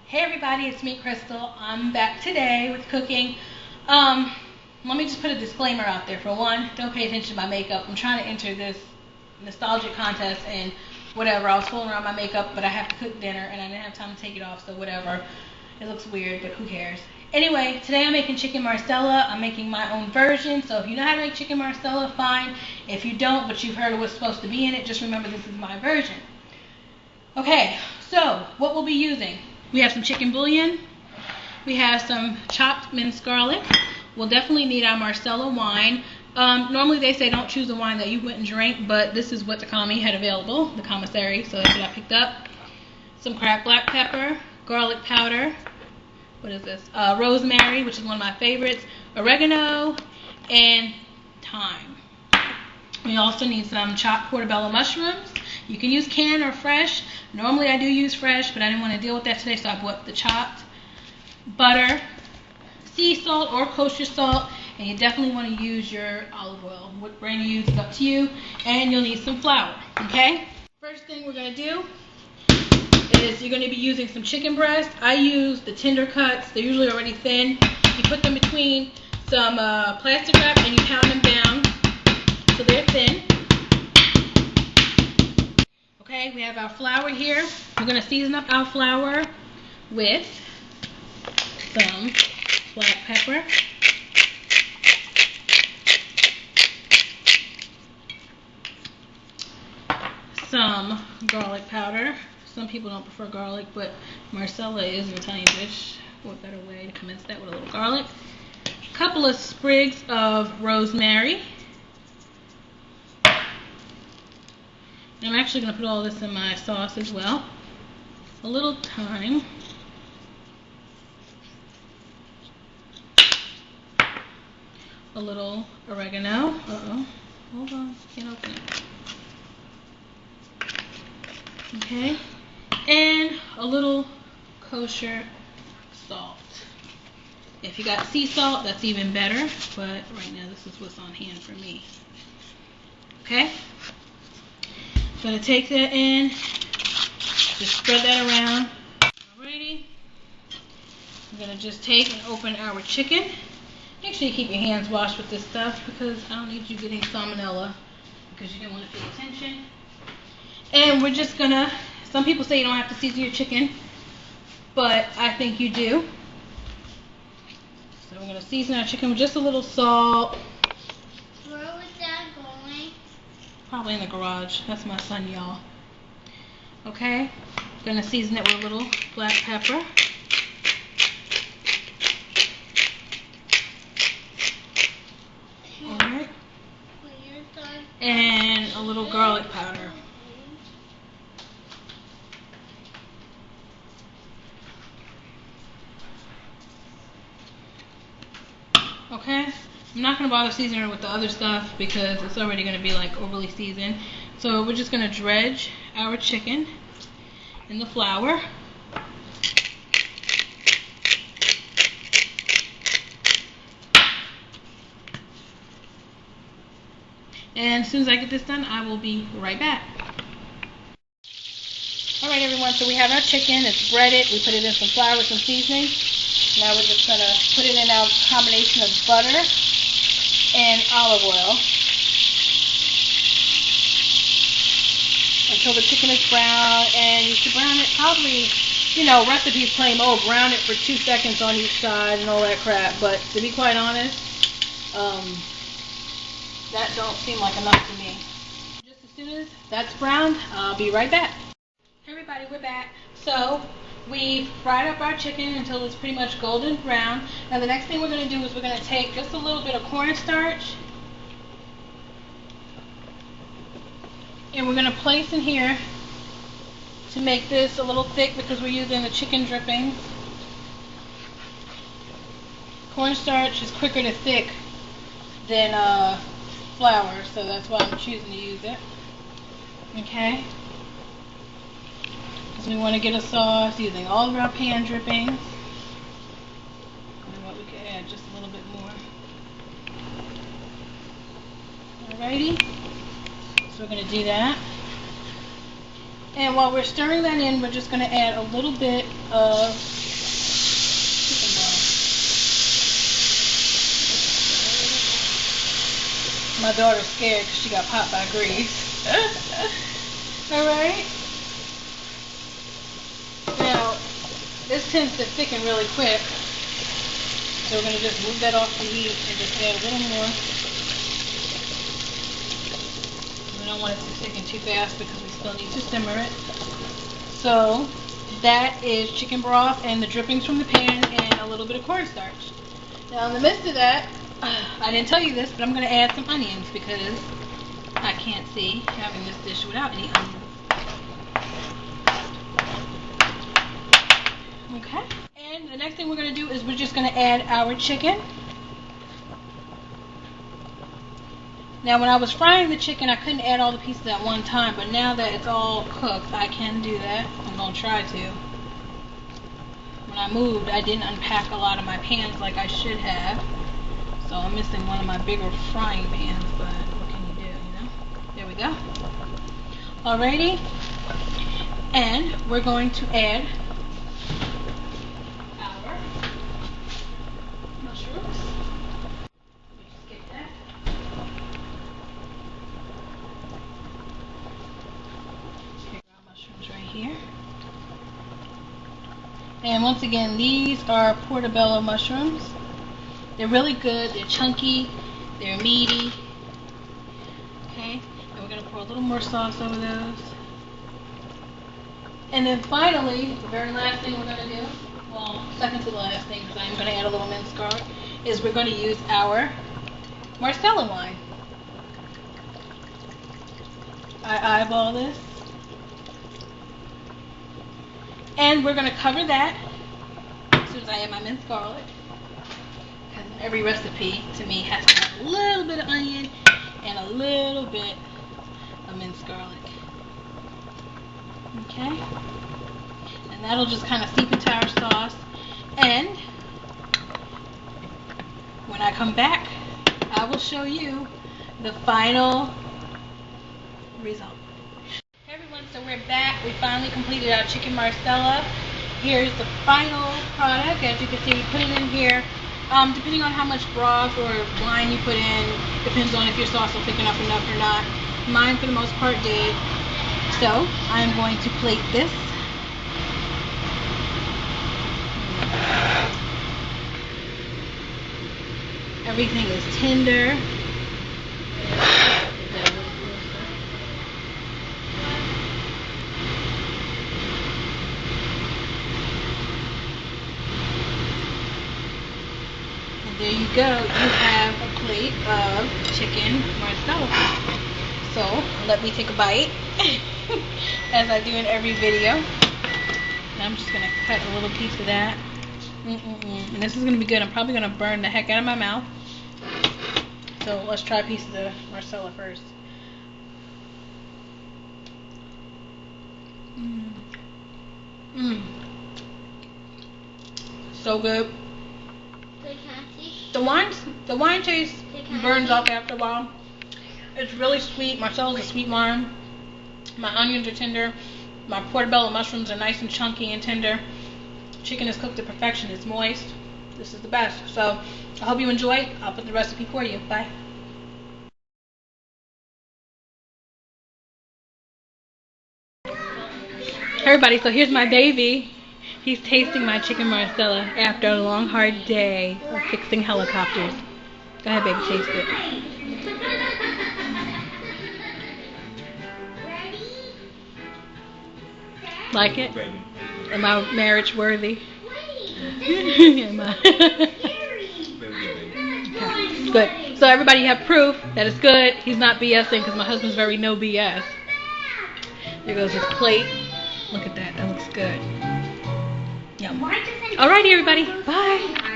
Hey everybody, it's me, Krystel. I'm back today with cooking. Let me just put a disclaimer out there. For one, don't pay attention to my makeup. I'm trying to enter this nostalgic contest and whatever. I was fooling around my makeup, but I have to cook dinner and I didn't have time to take it off, so whatever. It looks weird, but who cares? Anyway, today I'm making chicken marsala. I'm making my own version, so if you know how to make chicken marsala, fine. If you don't, but you've heard of what's supposed to be in it, just remember this is my version. Okay, so what we'll be using. We have some chicken bouillon. We have some chopped minced garlic. We'll definitely need our marsala wine. Normally they say don't choose a wine that you wouldn't drink, but this is what the commie had available, the commissary, so that's what I picked up. Some cracked black pepper, garlic powder. What is this? Rosemary, which is one of my favorites. Oregano, and thyme. We also need some chopped portobello mushrooms. You can use canned or fresh. Normally I do use fresh, but I didn't want to deal with that today, so I bought the chopped. Butter, sea salt or kosher salt, and you definitely want to use your olive oil. What brand you use is up to you, and you'll need some flour, okay? First thing we're going to do is you're going to be using some chicken breast. I use the tender cuts. They're usually already thin. You put them between some plastic wrap and you pound them down so they're thin. Okay, we have our flour here. We're going to season up our flour with some black pepper, some garlic powder. Some people don't prefer garlic, but marsala is an Italian dish. What better way to commence that with a little garlic? A couple of sprigs of rosemary. I'm actually going to put all this in my sauce as well. A little thyme. A little oregano. Uh-oh. Hold on. Can't open it. Okay. And a little kosher salt. If you got sea salt, that's even better. But right now, this is what's on hand for me. Okay. Gonna take that in, just spread that around. Alrighty. I'm gonna just take and open our chicken. Make sure you keep your hands washed with this stuff because I don't need you getting salmonella because you didn't want to pay attention. And we're just gonna, some people say you don't have to season your chicken, but I think you do. So we're gonna season our chicken with just a little salt. Probably in the garage. That's my son, y'all. Okay. Gonna season it with a little black pepper. Alright. And a little garlic powder. Okay. I'm not going to bother seasoning it with the other stuff because it's already going to be like overly seasoned. So we're just going to dredge our chicken in the flour. And as soon as I get this done, I will be right back. Alright everyone, so we have our chicken. It's breaded. We put it in some flour with some seasoning. Now we're just going to put it in our combination of butter and olive oil until the chicken is brown, and you should brown it probably, you know, recipes claim, oh, brown it for 2 seconds on each side and all that crap, but to be quite honest, that don't seem like enough to me. Just as soon as that's browned, I'll be right back. Hey everybody, we're back. So we've fried up our chicken until it's pretty much golden brown. Now the next thing we're going to do is we're going to take just a little bit of cornstarch and we're going to place in here to make this a little thick because we're using the chicken drippings. Cornstarch is quicker to thick than flour, so that's why I'm choosing to use it. Okay. We want to get a sauce using all of our pan drippings. And what we could add just a little bit more. Alrighty. So we're going to do that. And while we're stirring that in, we're just going to add a little bit of chicken broth. My daughter's scared because she got popped by grease. Alright. Now, this tends to thicken really quick. So we're going to just move that off the heat and just add a little more. We don't want it to thicken too fast because we still need to simmer it. So that is chicken broth and the drippings from the pan and a little bit of cornstarch. Now in the midst of that, I didn't tell you this, but I'm going to add some onions because I can't see having this dish without any onions. Okay. And the next thing we're going to do is we're just going to add our chicken. Now when I was frying the chicken, I couldn't add all the pieces at one time, but now that it's all cooked, I can do that. I'm going to try to. When I moved, I didn't unpack a lot of my pans like I should have. So I'm missing one of my bigger frying pans, but what can you do, you know? There we go. Alrighty. And we're going to add our mushrooms. Let me just get that. Here are our mushrooms right here. And once again, these are portobello mushrooms. They're really good. They're chunky. They're meaty. Okay. And we're going to pour a little more sauce over those. And then finally, the very last thing we're going to do, well, second to the last thing, because I'm going to add a little minced garlic, is we're going to use our Marsala wine. I eyeball this. And we're going to cover that as soon as I add my minced garlic. Because every recipe, to me, has to have a little bit of onion and a little bit of minced garlic. Okay? And that'll just kind of seep into our sauce. And when I come back, I will show you the final result. Hey everyone, so we're back. We finally completed our chicken marsala. Here's the final product. As you can see, we put it in here. Depending on how much broth or wine you put in, depends on if your sauce will thicken up enough or not. Mine, for the most part, did. So, I'm going to plate this. Everything is tender. There you go. You have a plate of chicken marsala. So let me take a bite, as I do in every video. And I'm just gonna cut a little piece of that. And this is gonna be good. I'm probably gonna burn the heck out of my mouth. So let's try a piece of the marsala first. So good. The wine taste burns off after a while. It's really sweet. Marsala's a sweet wine. My onions are tender. My portobello mushrooms are nice and chunky and tender. Chicken is cooked to perfection. It's moist. This is the best. So I hope you enjoy. I'll put the recipe for you. Bye. Hey everybody, so here's my baby. He's tasting my chicken marsala after a long, hard day of fixing helicopters. Go ahead, baby, taste it. Like it? Am I marriage worthy? Am I? Okay. Good. So everybody, you have proof that it's good. He's not BSing because my husband's very no BS. There goes his plate. Look at that. That looks good. Yum. Alrighty, everybody. Bye.